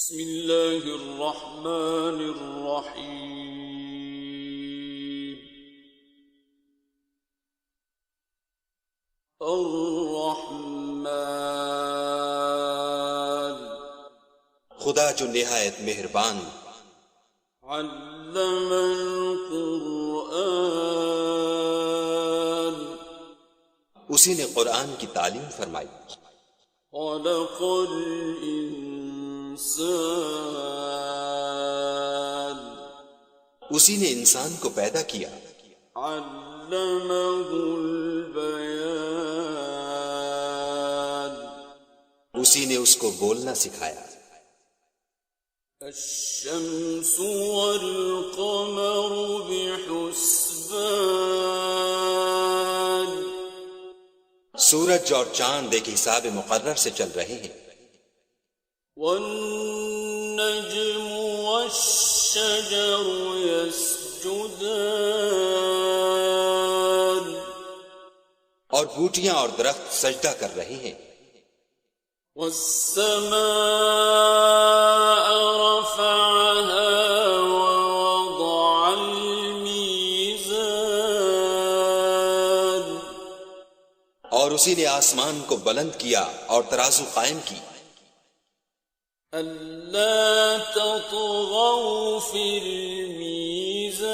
بسم اللہ الرحمن الرحیم الرحمن خدا جو نہایت مہربان علم القرآن اسی نے قرآن کی تعلیم فرمائی خلق الانسان اسی نے انسان کو پیدا کیا علمہ البیان اسی نے اس کو بولنا سکھایا الشمس والقمر بحسبان سورج اور چاند ایک حساب مقرر سے چل رہے ہیں والنجم والشجر يسجدان اور بوٹیاں اور درخت سجدہ کر رہے ہیں والسماء رفعها ووضع الميزان اور اسی نے آسمان کو بلند کیا اور ترازو قائم کی أَلَّا تَطْغَوْا فِي الْمِيزَانِ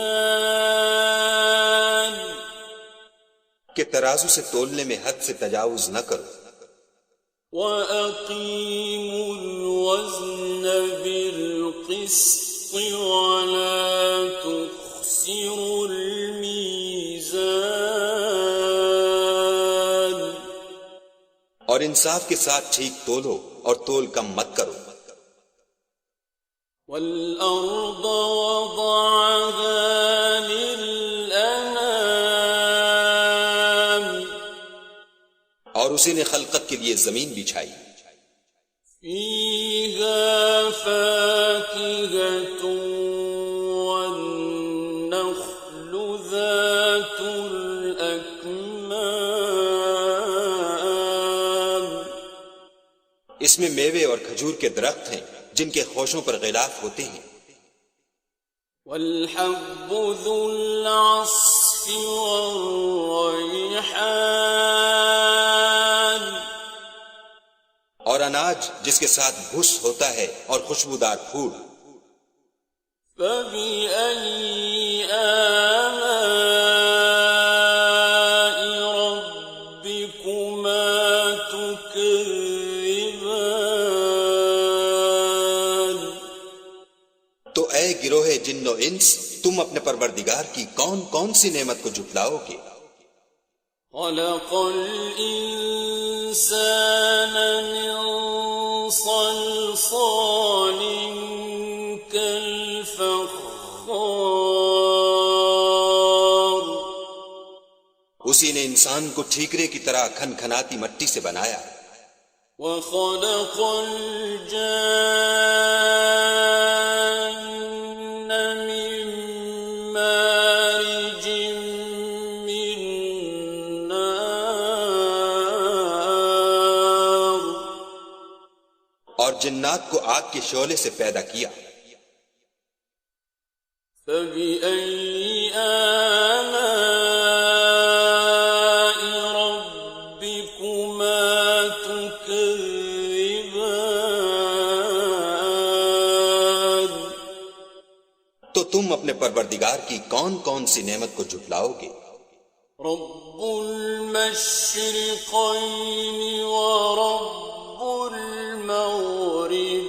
کہ ترازو سے تولنے میں حد سے تجاوز نہ کرو وَأَقِيمُوا الْوَزْنَ بِالْقِسْطِ وَلَا تُخْسِرُوا الْمِيزَانِ اور انصاف کے ساتھ ٹھیک تولو اور تول کم مت کرو وَالْأَرْضَ وَضَعَهَا لِلْأَنَامِ اور اسی نے خلقت کے لیے زمین بچھائی فِيهَا فَاكِهَةٌ وَالنَّخْلُ ذَاتُ الْأَكْمَامِ اس میں میوے اور کھجور کے درخت ہیں جن کے خوشوں پر غلاف ہوتے ہیں وَالْحَبُّ ذُو الْعَصْفِ وَالرَّيْحَانِ اور اناج جس کے ساتھ بھس ہوتا ہے اور خوشبودار پھول فَبِأَيِّ آلَاءِ رَبِّكُمَا تُكَذِّبَانِ تو اے گروہ جن و انس تم اپنے پروردگار کی کون کون سی نعمت کو جھٹلاؤ گے خَلَقَ الْإِنسَانَ مِنْ صَلْصَالٍ كَالْفَخَّارِ اسی نے انسان کو ٹھیکرے کی طرح کھن کھناتی مٹی سے بنایا وَخَلَقَ الْجَانَّ مِن مَّارِجٍ مِّن نَّارٍ اور جنات کو آگ کے شعلے سے پیدا کیا فَبِأَيِّ آلَاءِ رَبِّكُمَا تُكَذِّبَانِ تو تم اپنے پروردگار کی کون کون سی نعمت کو جھٹلاؤ گے رب المشرقين ورب المغربين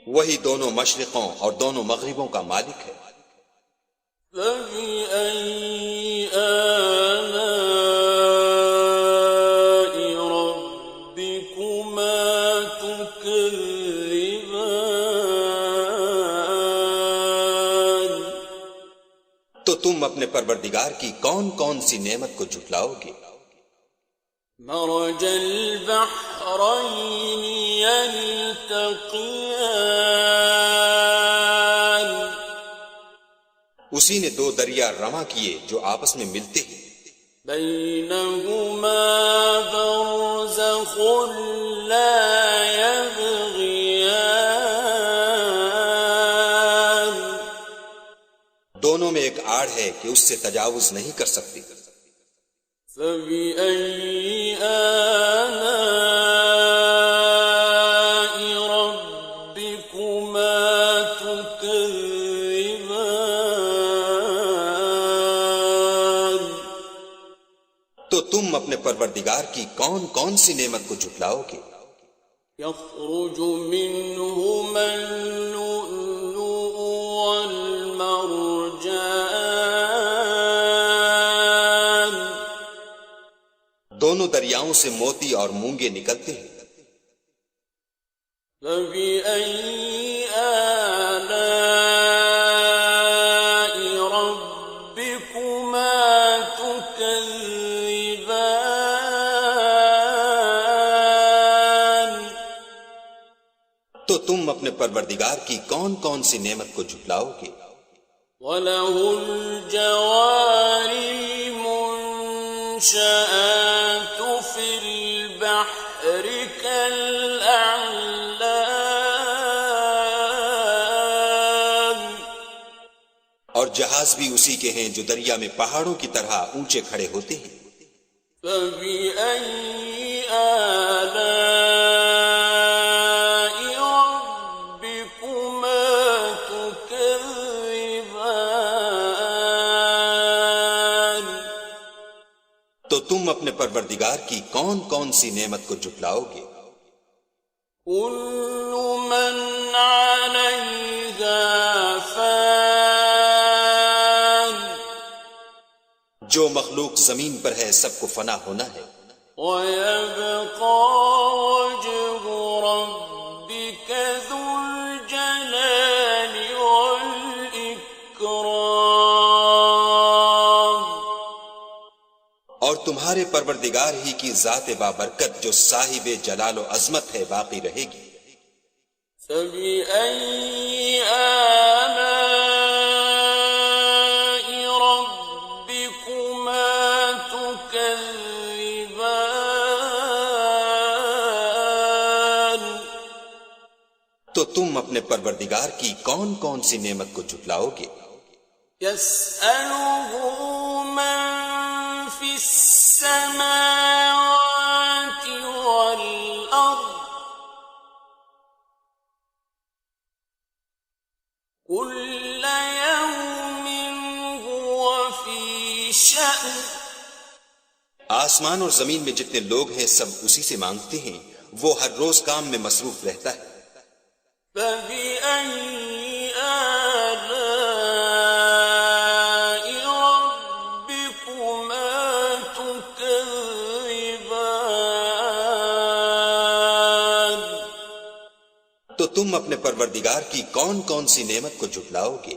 وہی دونوں مشرقوں اور دونوں مغربوں کا مالک ہے فبأي آلاء ربكما تكذبان تو تم اپنے پروردگار کی کون کون سی نعمت کو جھٹلاؤ گے مرج البحرين يلتقيان اسی نے دو دریا رواں کیے جو آپس میں ملتے ہیں بينهما برزخ بَرْزَخٌ لَا يَبْغِيَانِ دونوں میں ایک آڑ ہے کہ اس سے تجاوز نہیں کر سکتی. فَبِأَيِّ آلَاءِ رَبِّكُمَا تُكَذِّبَانِ تو تم اپنے پروردگار کی کون کون سی نعمت کو جھٹلاؤ گے؟ يَخْرُجُ مِنْهُمَا اللُّؤْلُؤُ وَالْمَرْجَانُ دونوں دریاؤں سے موتی اور مونگے نکلتے ہیں. فَبِأَيِّ آلَاءِ رَبِّكُمَا تُكَذِّبَانِ تو تم اپنے پروردگار کی کون کون سی نعمت کو جھٹلاؤ گے؟ وَلَهُ الْجَوَارِ الْمُنشَآتُ فِي الْبَحْرِ كَالْأَعْلَامِ اور جہاز بھی اسی کے ہیں جو دریا میں پہاڑوں کی طرح اونچے کھڑے ہوتے ہیں. فَبِأَيِّ آلَاءِ رَبِّكُمَا تُكَذِّبَانِ تو تم اپنے پروردگار کی کون کون سی نعمت کو جھٹلاؤ گے؟ كُلُّ مَنْ عَلَيْهَا فَانٍ جو مخلوق زمین پر ہے سب کو فنا ہونا ہے. وَيَبْقَى وَجْهُ رَبِّكَ ذُو الْجَلَالِ وَالْإِكْرَامِ اور تمہارے پروردگار ہی کی ذات بابرکت جو صاحب جلال و عظمت ہے باقی رہے گی. فَبِأَيِّ آلَاءِ رَبِّكُمَا تُكَذِّبَانِ تو تم اپنے پروردگار کی کون کون سی نعمت کو جھٹلاؤ گے؟ يَسْأَلُهُ مَن فِي السَّمَاوَاتِ وَالْأَرْضِ كُلَّ يَوْمٍ هُوَ فِي شَأْنٍ آسمان اور زمین میں جتنے لوگ ہیں سب اسی سے مانگتے ہیں، وہ ہر روز کام میں مصروف رہتا ہے. فَبِأَيِّ آلَاءِ رَبِّكُمَا تُكَذِّبَانِ تو تم اپنے پروردگار کی کون کون سی نعمت کو جھٹلاؤ گے؟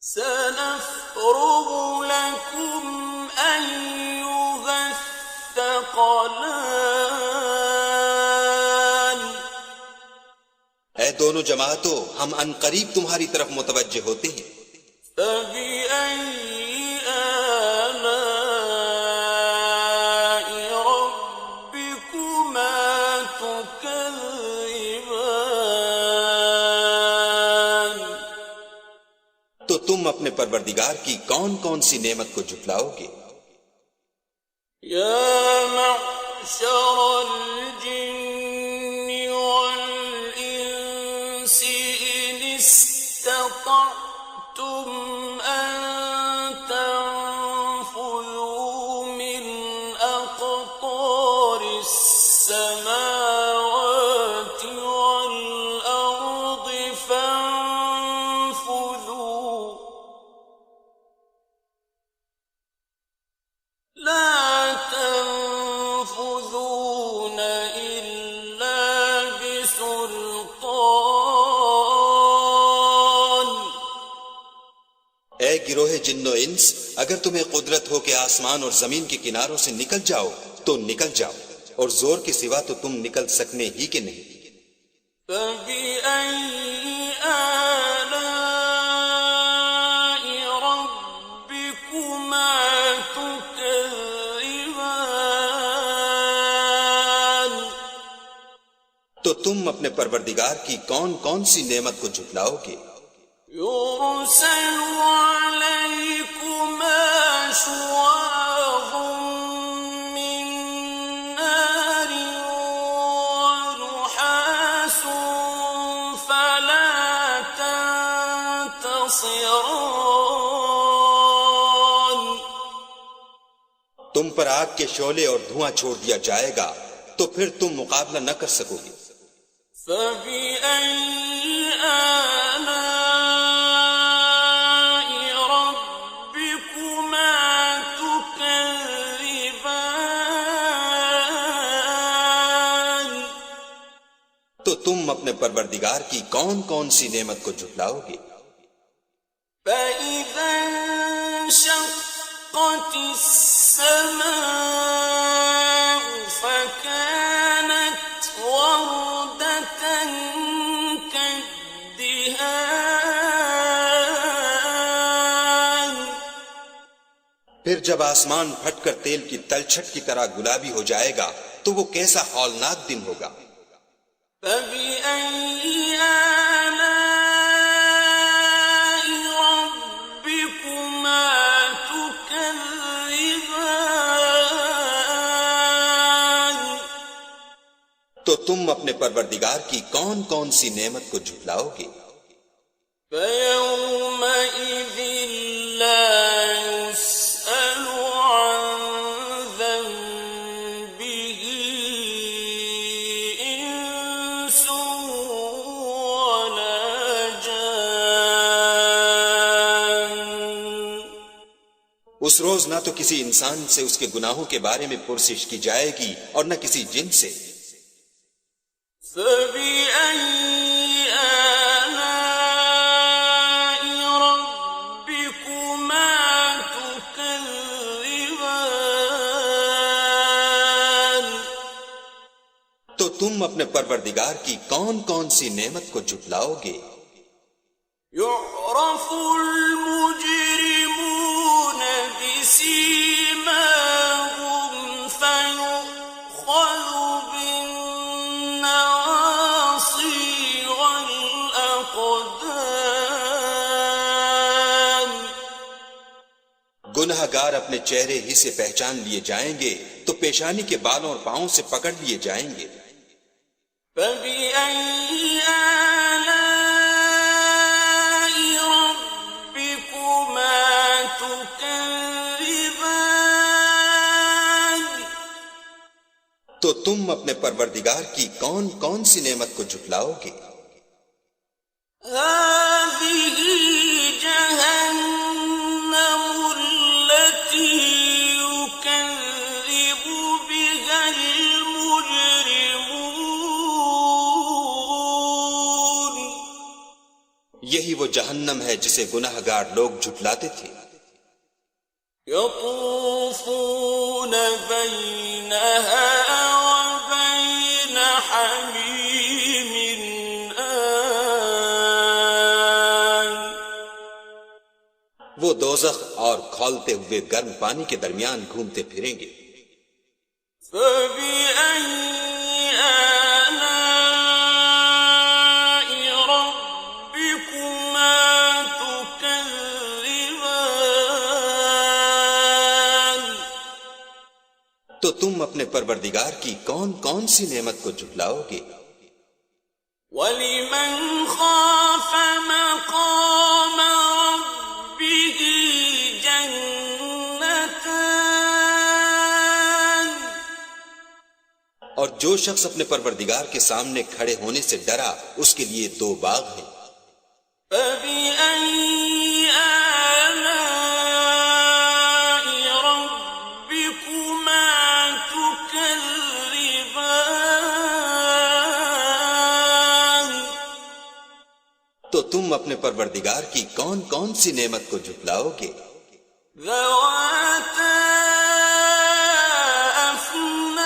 سَنَفْرُغُ لَكُمْ أَيُّهَ الثَّقَلَانِ اے دونوں جماعتوں، ہم ان قریب تمہاری طرف متوجہ ہوتے ہیں. فَبِأَيِّ آلَاءِ رَبِّكُمَا تُكَذِّبَانِ تو تم اپنے پروردگار کی کون کون سی نعمت کو جھٹلاؤ گے؟ يَا مَعْشَرَ الْجِنِّ وَالْإِنسِ إِنِ اسْتَطَعْتُمْ أَن تَنفُذُوا مِنْ أَقْطَارِ السَّمَاوَاتِ وَالْأَرْضِ فَانفُذُوا لَا تَنفُذُونَ إِلَّا بِسُلْطَانٍ اے گروہ جن و انس، اگر تمہیں قدرت ہو کہ آسمان اور زمین کے کناروں سے نکل جاؤ تو نکل جاؤ، اور زور کے سوا تو تم نکل سکنے ہی کہ نہیں. فَبِأَيِّ آلَاءِ رَبِّكُمَا تُكَذِّبَانِ تو تم اپنے پروردگار کی کون کون سی نعمت کو جھٹلاؤ گے؟ يرسل عليكما شواظ من نار ونحاس فلا تنتصران. تم پر آگ کے شعلے اور دھواں چھوڑ دیا جائے گا تو پھر تم مقابلہ نہ کر سکو گے. فبأي آلاء ربكما تكذبان. تو تم اپنے پروردگار کی کون کون سی نعمت کو جھٹلاؤ گے؟ فإذا انشقت السماء فكانت وردة كالدهان. پھر جب آسمان پھٹ کر تیل کی تلچھٹ کی طرح گلابی ہو جائے گا تو وہ کیسا ہولناک دن ہوگا. فبأي آلاء ربكما تكذبان. تو تم اپنے پروردگار کی کون کون سی نعمت کو جھٹلاؤ گے؟ فيومئذ لا يسأل عن ذنبه إنس ولا جان. اس روز نہ تو کسی انسان سے اس کے گناہوں کے بارے میں پرسش کی جائے گی اور نہ کسی جن سے. فبأي آلاء ربكما تكذبان. تو تم اپنے پروردگار کی کون کون سی نعمت کو جھٹلاؤ گے؟ يعرف المجرمون بسيماهم فيؤخذ بالنواصي والأقدام. گناہ گار اپنے چہرے ہی سے پہچان لیے جائیں گے تو پیشانی کے بالوں اور پاؤں سے پکڑ لیے جائیں گے. فبأي آلاء ربكما تكذبان. تو تم اپنے پروردگار کی کون کون سی نعمت کو جھٹلاؤ گے؟ هذه جهنم التي يكذب بها المجرمون. یہی وہ جہنم ہے جسے گناہ گار لوگ جھٹلاتے تھے. يطوفون بينها وبين حميم آن. وہ دوزخ اور کھولتے ہوئے گرم پانی کے درمیان گھومتے پھریں گے. فبأي آلاء ربكما تكذبان. تو تم اپنے پروردگار کی کون کون سی نعمت کو جھٹلاؤ گے؟ وَلِمَنْ خَافَ مَقَامَ رَبِّهِ جَنَّتَانِ. اور جو شخص اپنے پروردگار کے سامنے کھڑے ہونے سے ڈرا اس کے لیے دو باغ ہیں. فَبِأَيِّ آلَاءِ رَبِّكُمَا تُكَذِّبَانِ. تو تم اپنے پروردگار کی کون کون سی نعمت کو جھٹلاؤ گے؟ ذَوَاتَا أَفْنَانٍ.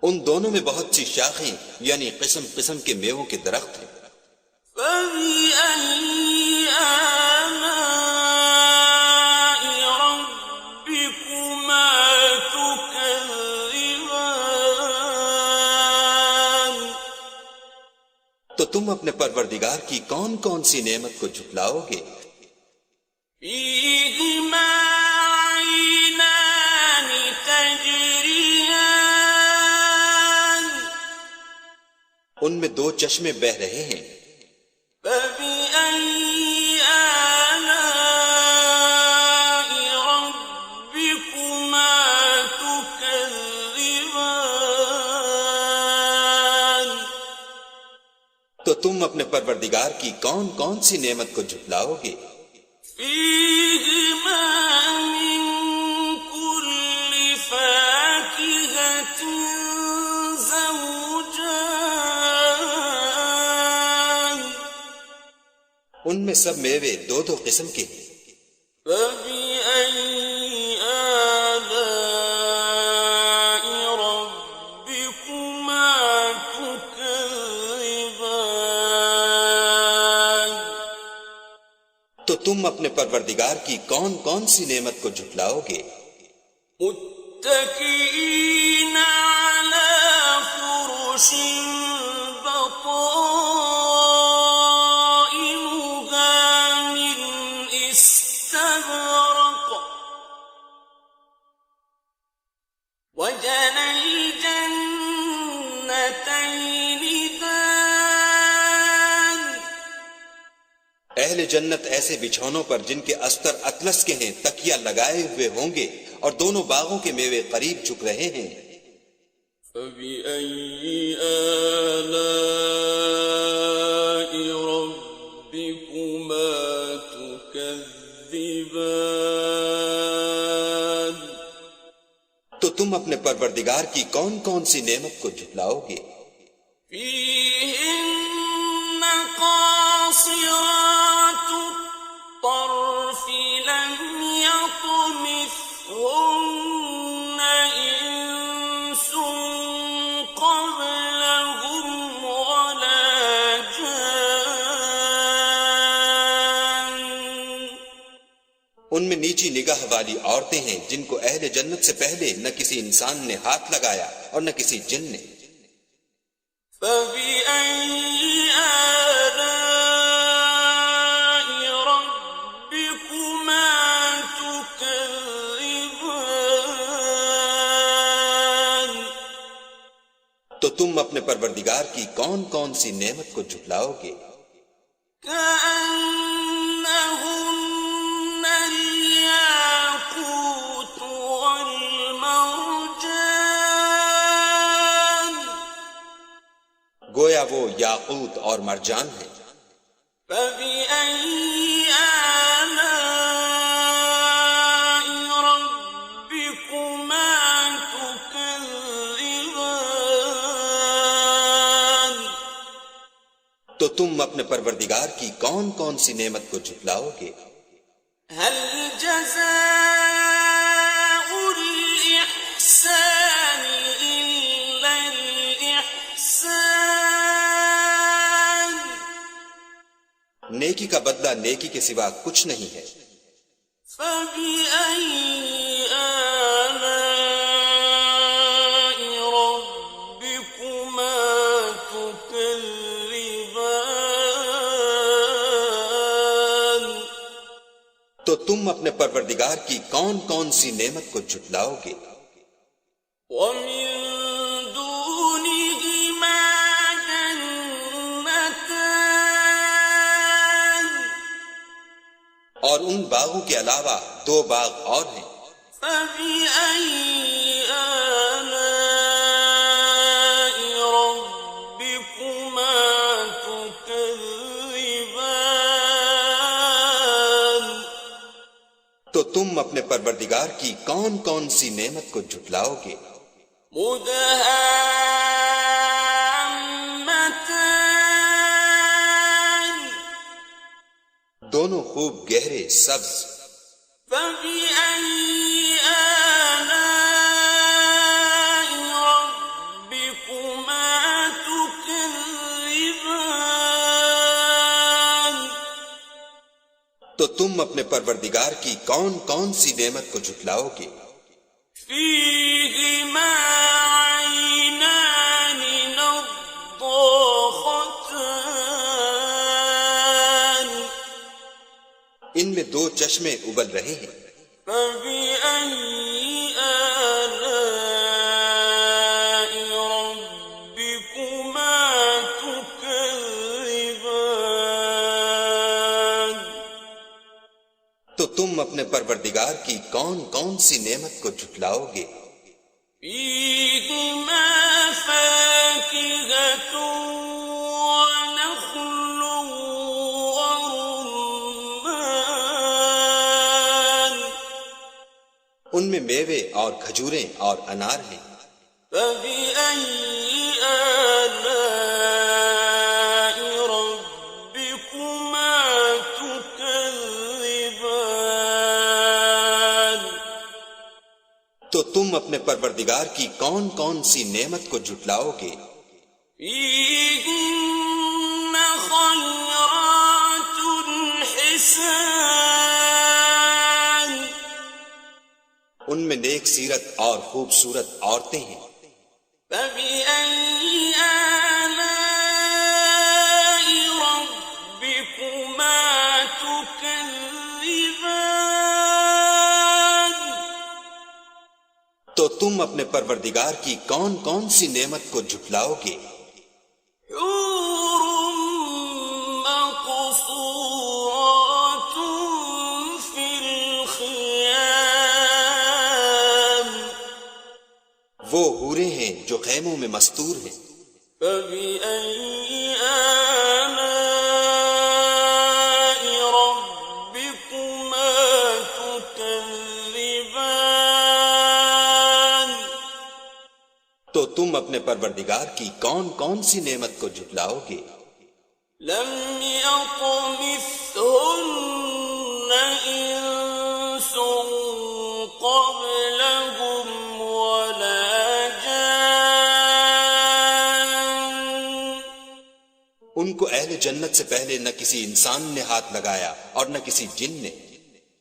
ان دونوں میں بہت سی شاخیں یعنی قسم قسم کے میووں کے درخت ہیں. فَبِأَيِّ آلَاءِ رَبِّكُمَا تُكَذِّبَانِ. تم اپنے پروردگار کی کون کون سی نعمت کو جھٹلاؤ گے؟ فیہما عینان تجریان ان میں دو چشمے بہہ رہے ہیں. فبأي آلاء ربكما تكذبان تو تم اپنے پروردگار کی کون کون سی نعمت کو جھٹلاؤ گے؟ فیہما من کل فاکہۃ زوجان ان میں سب میوے دو دو قسم کے ہیں. فبأي آلاء ربكما تكذبان تو تم اپنے پروردگار کی کون کون سی نعمت کو جھٹلاؤ گے؟ متكئين على فرش بطائنها من استبرق وجنى الجنتين دان اہل جنت ایسے بچھونوں پر جن کے استر اطلس کے ہیں تکیہ لگائے ہوئے ہوں گے اور دونوں باغوں کے میوے قریب جھک رہے ہیں. فبأي آلاء ربكما تكذبان تو تم اپنے پروردگار کی کون کون سی نعمت کو جھٹلاؤ گے؟ فيهن قاصرات الطرف لم يطمثهن إنس قبلهم ولا جان ان میں نیچی نگاہ والی عورتیں ہیں جن کو اہل جنت سے پہلے نہ کسی انسان نے ہاتھ لگایا اور نہ کسی جن نے. فبأي آلاء ربكما تكذبان تو تم اپنے پروردگار کی کون کون سی نعمت کو جھٹلاؤ گے؟ كأنهن الياقوت والمرجان گویا وہ یاقوت اور مرجان ہیں. فبأي آلاء ربكما تكذبان تو تم اپنے پروردگار کی کون کون سی نعمت کو جھٹلاؤ گے؟ هل جزاء الإحسان إلا الإحسان نیکی کا بدلہ نیکی کے سوا کچھ نہیں ہے. فبأي آلاء ربكما تكذبان تو تم اپنے پروردگار کی کون کون سی نعمت کو جھٹلاؤ گے؟ ومن دونهما جنتان اور ان باغوں کے علاوہ دو باغ اور ہیں. فبأي آلاء ربكما تكذبان تو تم اپنے پروردگار کی کون کون سی نعمت کو جھٹلاؤ گے؟ مدهامتان دونوں خوب گہرے سبز. فبأي آلاء ربكما تكذبان تو تم اپنے پروردگار کی کون کون سی نعمت کو جھٹلاؤ گے؟ فيهما عينان نضاختان چشمے ابل رہے ہیں۔ فبأي آلاء ربكما تكذبان؟ تو تم اپنے پروردگار کی کون کون سی نعمت کو جھٹلاؤ گے؟ فيهما فاكهة ونخل ورمان، ان میں میوے اور کھجوریں اور انار ہیں۔ فبأي آلاء ربكما تكذبان؟ تو تم اپنے پروردگار کی کون کون سی نعمت کو جھٹلاؤ گے؟ فيهن خيرات حسان، ان میں نیک سیرت اور خوبصورت عورتیں ہیں۔ فبأي آلاء ربكما تكذبان؟ تو تم اپنے پروردگار کی کون کون سی نعمت کو جھٹلاؤ گے؟ حور مقصورات في الخيام، وہ حوریں ہیں جو خیموں میں مستور ہیں۔ فبأي آلاء ربكما تكذبان؟ تو تم اپنے پروردگار کی کون کون سی نعمت کو جھٹلاؤ گے؟ لم يطمثهن إنس قبلهم ولا جان، ان کو اہل جنت سے پہلے نہ کسی انسان نے ہاتھ لگایا اور نہ کسی جن نے۔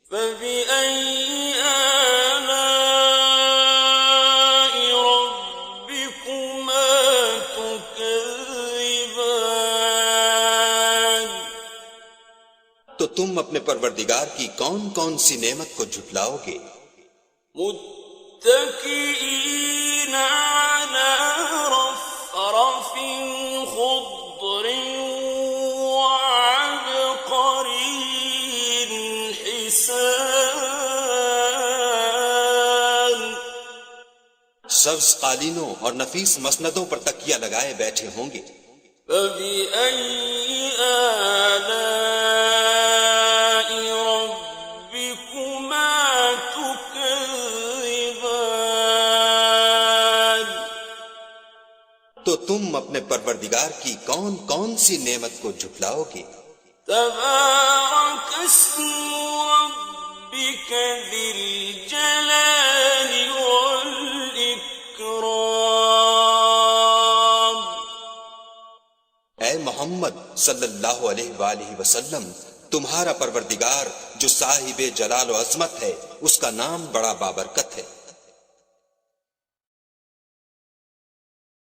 فبأي آلاء ربكما تكذبان؟ تو تم اپنے پروردگار کی کون کون سی نعمت کو جھٹلاؤ گے؟ متكئين على رفرف خضر وعبقري حسان، سبز قالینوں اور نفیس مسندوں پر تکیہ لگائے بیٹھے ہوں گے۔ فبأي آلاء ربكما تكذبان؟ تو تم اپنے پروردگار کی کون کون سی نعمت کو جھٹلاؤ گے؟ تبارك اسم ربك ذي الجلال والإكرام۔ اے محمد صلی اللہ علیہ وآلہ وسلم، تمہارا پروردگار جو صاحب جلال و عظمت ہے، اس کا نام بڑا بابرکت ہے۔